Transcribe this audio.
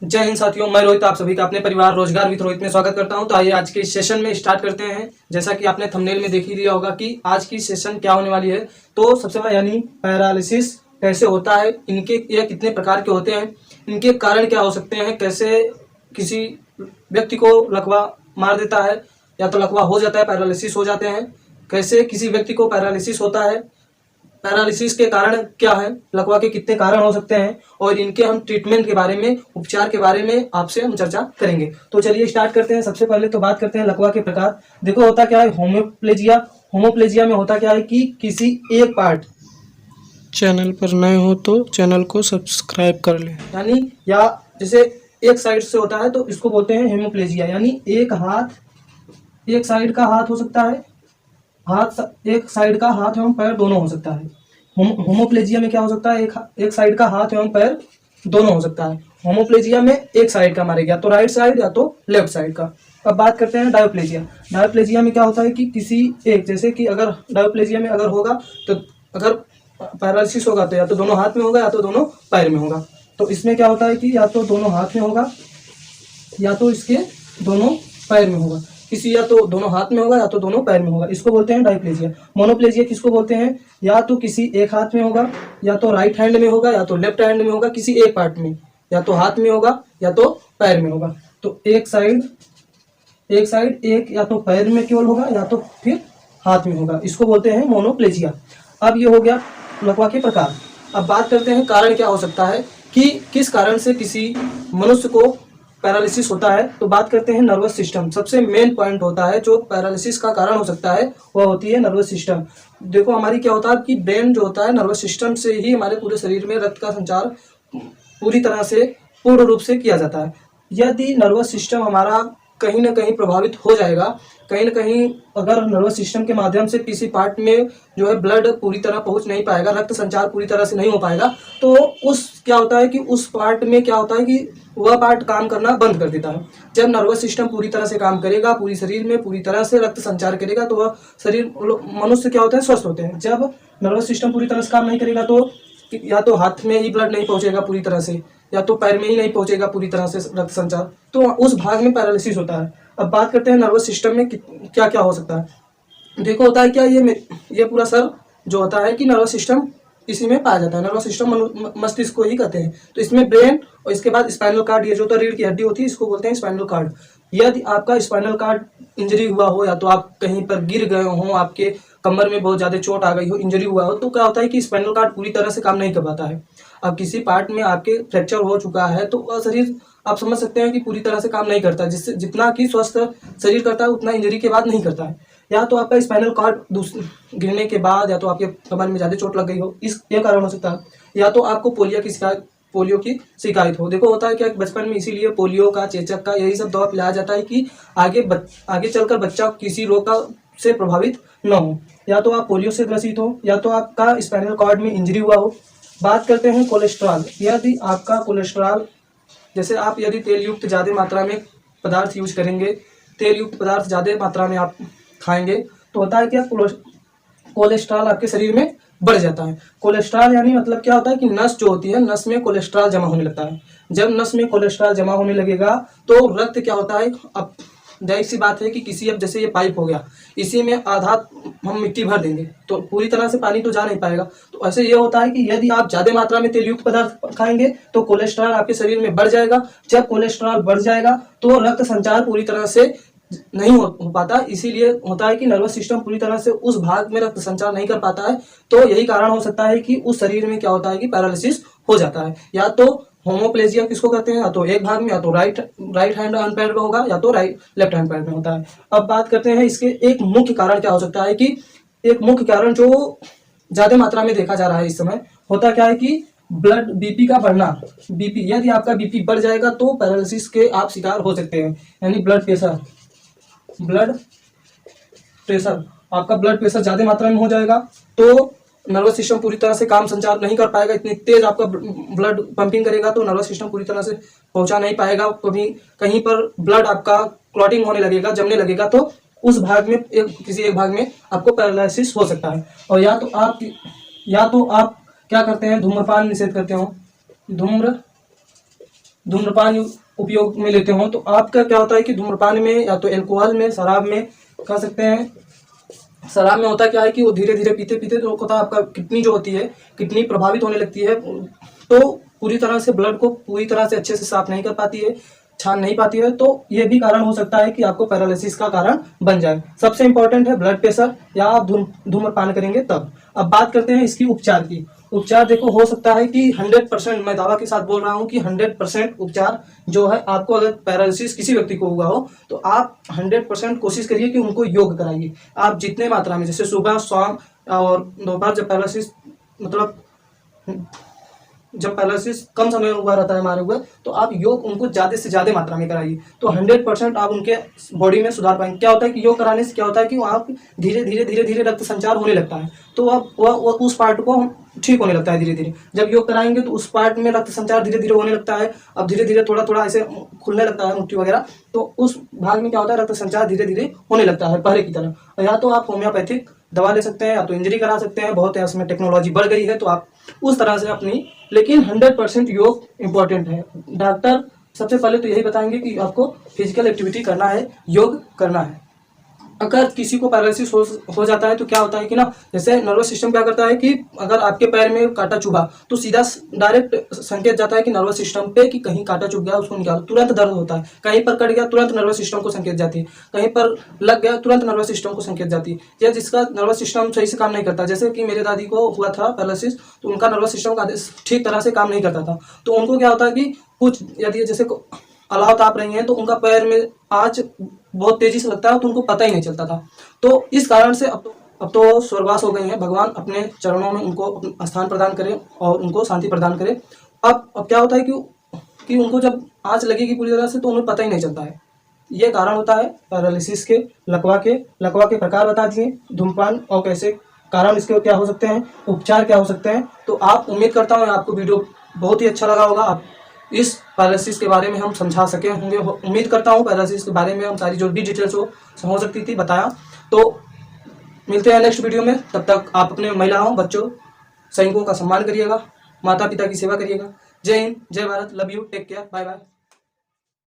जय हिंद साथियों, मैं रोहित आप सभी का अपने परिवार रोजगार विद रोहित में स्वागत करता हूं। तो आइए आज के सेशन में स्टार्ट करते हैं। जैसा कि आपने थंबनेल में देख ही लिया होगा कि आज की सेशन क्या होने वाली है। तो सबसे पहले यानी पैरालिसिस कैसे होता है, इनके ये कितने प्रकार के होते हैं, इनके कारण क्या हो सकते हैं, कैसे किसी व्यक्ति को लकवा मार देता है या तो लकवा हो जाता है, पैरालिसिस हो जाते हैं, कैसे किसी व्यक्ति को पैरालिसिस होता है, पैरालिसिस के कारण क्या है, लकवा के कितने कारण हो सकते हैं और इनके हम ट्रीटमेंट के बारे में, उपचार के बारे में आपसे हम चर्चा करेंगे। तो चलिए स्टार्ट करते हैं। सबसे पहले तो बात करते हैं लकवा के प्रकार। देखो होता क्या है होमोप्लेजिया। होमोप्लेजिया में होता क्या है कि किसी एक पार्ट, चैनल पर नए हो तो चैनल को सब्सक्राइब कर लें। यानी या जैसे एक साइड से होता है तो इसको बोलते हैं हेमोप्लेजिया, यानी एक साइड का हाथ हो सकता है, एक साइड का हाथ एवं पैर दोनों हो सकता है। होमोप्लेजिया में क्या हो सकता है, एक साइड का हाथ एवं पैर दोनों हो सकता है। होमोप्लेजिया में एक साइड का मारेगा, या तो राइट साइड या तो लेफ्ट साइड का। अब बात करते हैं डायोप्लेजिया। डायोप्लेजिया में क्या होता है कि किसी एक, जैसे कि अगर डायोप्लेजिया में अगर होगा तो अगर पैरालिसिस होगा तो या तो दोनों हाथ में होगा या तो दोनों पैर में होगा। तो इसमें क्या होता है कि या तो दोनों हाथ में होगा या तो इसके दोनों पैर में होगा, किसी या तो दोनों हाथ में होगा या तो दोनों पैर में होगा, इसको बोलते हैं डायप्लेजिया। मोनोप्लेजिया किसको बोलते हैं, या तो किसी एक हाथ में होगा या तो राइट हैंड में होगा या तो लेफ्ट हैंड में होगा, किसी एक पार्ट में या तो हाथ में होगा या तो पैर में होगा। तो एक साइड एक या तो पैर में केवल होगा या तो फिर हाथ में होगा, इसको बोलते हैं मोनोप्लेजिया। अब ये हो गया लकवा के प्रकार। अब बात करते हैं कारण क्या हो सकता है कि किस कारण से किसी मनुष्य को पैरालिसिस होता है। तो बात करते हैं नर्वस सिस्टम। सबसे मेन पॉइंट होता है जो पैरालिसिस का कारण हो सकता है वह होती है नर्वस सिस्टम। देखो हमारी क्या होता है कि ब्रेन जो होता है, नर्वस सिस्टम से ही हमारे पूरे शरीर में रक्त का संचार पूरी तरह से पूर्ण रूप से किया जाता है। यदि नर्वस सिस्टम हमारा कहीं ना कहीं प्रभावित हो जाएगा, कहीं ना कहीं अगर नर्वस सिस्टम के माध्यम से किसी पार्ट में जो है ब्लड पूरी तरह पहुंच नहीं पाएगा, रक्त संचार पूरी तरह से नहीं हो पाएगा, तो उस क्या होता है कि उस पार्ट में क्या होता है कि वह पार्ट काम करना बंद कर देता है। जब नर्वस सिस्टम पूरी तरह से काम करेगा, पूरी शरीर में पूरी तरह से रक्त संचार करेगा, तो वह शरीर मनुष्य क्या होते हैं, स्वस्थ होते हैं। जब नर्वस सिस्टम पूरी तरह से काम नहीं करेगा तो या तो हाथ में ही ब्लड नहीं पहुंचेगा पूरी तरह से या तो पैर में ही नहीं पहुंचेगा पूरी तरह से रक्त संचार, तो उस भाग में पैरालिसिस होता है। अब बात करते हैं नर्वस सिस्टम में क्या क्या हो सकता है। देखो होता है क्या, ये पूरा सर जो होता है कि नर्वस सिस्टम इसी में पाया जाता है। नर्वस सिस्टम मस्तिष्क को ही कहते हैं। तो इसमें ब्रेन और इसके बाद स्पाइनल कार्ड, ये जो तो रीढ़ की हड्डी होती है, इसको बोलते हैं स्पाइनल कार्ड। यदि आपका स्पाइनल कार्ड इंजरी हुआ हो या तो आप कहीं पर गिर गए हो, आपके कमर में बहुत ज्यादा चोट आ गई हो, इंजरी हुआ हो, तो क्या होता है कि स्पाइनल कार्ड पूरी तरह से काम नहीं कर पाता है। अब किसी पार्ट में आपके फ्रैक्चर हो चुका है तो वह शरीर आप समझ सकते हैं कि पूरी तरह से काम नहीं करता, जिससे जितना कि स्वस्थ शरीर करता है उतना इंजरी के बाद नहीं करता है। या तो आपका स्पाइनल कार्ड गिरने के बाद या तो आपके कमर में ज्यादा चोट लग गई हो, इस ये कारण हो सकता है। या तो आपको पोलियो की शिकायत हो। देखो होता है क्या, बचपन में इसीलिए पोलियो का, चेचक का, यही सब दवा पिलाया जाता है कि आगे चलकर बच्चा किसी रोग का से प्रभावित न हो। या तो आप पोलियो से ग्रसित हो या तो आपका स्पाइनल कॉर्ड में इंजरी हुआ हो। बात करते हैं कोलेस्ट्रॉल। यदि आपका कोलेस्ट्रॉल, जैसे आप यदि तेल युक्त ज़्यादा मात्रा में पदार्थ यूज करेंगे, तेल युक्त पदार्थ ज़्यादा मात्रा में आप खाएंगे, तो होता है क्या, कोलेस्ट्रॉल आपके शरीर में बढ़ जाता है। कोलेस्ट्रॉल यानी मतलब क्या होता है कि नस जो होती है, नस में कोलेस्ट्रॉल जमा होने लगता है। जब नस में कोलेस्ट्रॉल जमा होने लगेगा तो रक्त क्या होता है, अब जाहिर सी बात है कि किसी, अब जैसे ये पाइप हो गया, इसी में आधा हम मिट्टी भर देंगे तो पूरी तरह से पानी तो जा नहीं पाएगा। तो ऐसे ये होता है कि यदि आप ज्यादा मात्रा में तेलयुक्त पदार्थ खाएंगे तो कोलेस्ट्रॉल आपके शरीर में बढ़ जाएगा। जब कोलेस्ट्रॉल बढ़ जाएगा तो रक्त संचार पूरी तरह से नहीं हो पाता, इसीलिए होता है कि नर्वस सिस्टम पूरी तरह से उस भाग में रक्त संचार नहीं कर पाता है। तो यही कारण हो सकता है कि उस शरीर में क्या होता है कि पैरालिसिस हो जाता है। या तो होमोप्लेजिया किसको कहते हैं, या तो एक भाग में या तो राइट हैंड पैर में होगा या तो लेफ्ट हैंड पैर में होता है। अब बात करते हैं इसके एक मुख्य कारण क्या हो सकता है कि एक मुख्य कारण जो ज्यादा मात्रा में देखा जा रहा है इस समय, होता क्या है कि ब्लड बीपी का बढ़ना। बीपी, यदि आपका बीपी बढ़ जाएगा तो पैरालिसिस के आप शिकार हो सकते हैं। यानी ब्लड प्रेशर आपका ब्लड प्रेशर ज्यादा मात्रा में हो जाएगा तो नर्वस सिस्टम पूरी तरह से काम संचार नहीं कर पाएगा। इतनी तेज आपका ब्लड पंपिंग करेगा तो नर्वस सिस्टम पूरी तरह से पहुंचा नहीं पाएगा। कभी कहीं पर ब्लड आपका क्लॉटिंग होने लगेगा, जमने लगेगा, तो उस भाग में किसी एक भाग में आपको पैरालिसिस हो सकता है। और या तो आप क्या करते हैं, धूम्रपान निषेध करते हो, धूम्रपान उपयोग में लेते हो तो आपका क्या होता है कि धूम्रपान में या तो अल्कोहल में, शराब में कह सकते हैं, शराब में होता क्या है कि वो धीरे धीरे पीते पीते तो होता है आपका किडनी जो होती है, किडनी प्रभावित होने लगती है, तो पूरी तरह से ब्लड को पूरी तरह से अच्छे से साफ नहीं कर पाती है, छान नहीं पाती है, तो ये भी कारण हो सकता है कि आपको पैरालिसिस का कारण बन जाए। सबसे इंपॉर्टेंट है ब्लड प्रेशर या आप धूम्रपान करेंगे तब। अब बात करते हैं इसकी उपचार की। उपचार देखो, हो सकता है कि 100%, मैं दावा के साथ बोल रहा हूँ कि 100% उपचार जो है, आपको अगर पैरालिसिस किसी व्यक्ति को हुआ हो तो आप 100% कोशिश करिए कि उनको योग कराइए। आप जितने मात्रा में, जैसे सुबह, शाम और दोपहर, जब पैरालिसिस मतलब जब पैरालिसिस कम समय में हुआ रहता है हमारे ऊपर, तो आप योग उनको ज़्यादा से ज़्यादा मात्रा में कराइए, तो 100% आप उनके बॉडी में सुधार पाएंगे। क्या होता है कि योग कराने से क्या होता है कि आप धीरे धीरे धीरे धीरे रक्त संचार होने लगता है, तो अब वह उस पार्ट को ठीक होने लगता है धीरे धीरे। जब योग कराएंगे तो उस पार्ट में रक्त संचार धीरे धीरे होने लगता है, अब धीरे धीरे थोड़ा थोड़ा ऐसे खुलने लगता है मुट्ठी वगैरह, तो उस भाग में क्या होता है, रक्त संचार धीरे धीरे होने लगता है पहले की तरह। या तो आप होम्योपैथिक दवा ले सकते हैं या तो इंजरी करा सकते हैं, बहुत है इसमें टेक्नोलॉजी बढ़ गई है, तो आप उस तरह से अपनी, लेकिन 100% योग इम्पोर्टेंट है। डॉक्टर सबसे पहले तो यही बताएंगे कि आपको फिजिकल एक्टिविटी करना है, योग करना है। अगर किसी को पैरालिसिस हो जाता है तो क्या होता है कि ना, जैसे नर्वस सिस्टम क्या करता है कि अगर आपके पैर में कांटा चुभा तो सीधा डायरेक्ट संकेत जाता है कि नर्वस सिस्टम पे कि कहीं कांटा चुभ गया, उसको निकालो, तुरंत दर्द होता है। कहीं पर कट गया तुरंत नर्वस सिस्टम को संकेत जाती है, कहीं पर लग गया तुरंत नर्वस सिस्टम को संकेत जाती है। या जिसका नर्वस सिस्टम सही से काम नहीं करता, जैसे कि मेरे दादी को हुआ था पैरालिसिस, तो उनका नर्वस सिस्टम ठीक तरह से काम नहीं करता था, तो उनको क्या होता है कि कुछ यदि जैसे अलाव ताप रही हैं तो उनका पैर में आँच बहुत तेजी से लगता है, तो उनको पता ही नहीं चलता था। तो इस कारण से अब तो स्वर्गवास हो गए हैं, भगवान अपने चरणों में उनको स्थान प्रदान करें और उनको शांति प्रदान करें। अब क्या होता है कि उनको जब आँच लगेगी पूरी तरह से तो उन्हें पता ही नहीं चलता है। ये कारण होता है पैरालिसिस के। लकवा के प्रकार बता दिए, धूम्रपान और कैसे कारण इसके क्या हो सकते हैं, उपचार क्या हो सकते हैं। तो आप, उम्मीद करता हूँ आपको वीडियो बहुत ही अच्छा लगा होगा। आप इस पैरालिसिस के बारे में हम समझा सके होंगे, उम्मीद करता हूँ पैरालिसिस के बारे में हम सारी जो भी डिटेल्स हो सकती थी बताया। तो मिलते हैं नेक्स्ट वीडियो में, तब तक आप अपने महिलाओं, बच्चों, सैनिकों का सम्मान करिएगा, माता पिता की सेवा करिएगा। जय हिंद, जय Bharat, love you, take care, bye bye.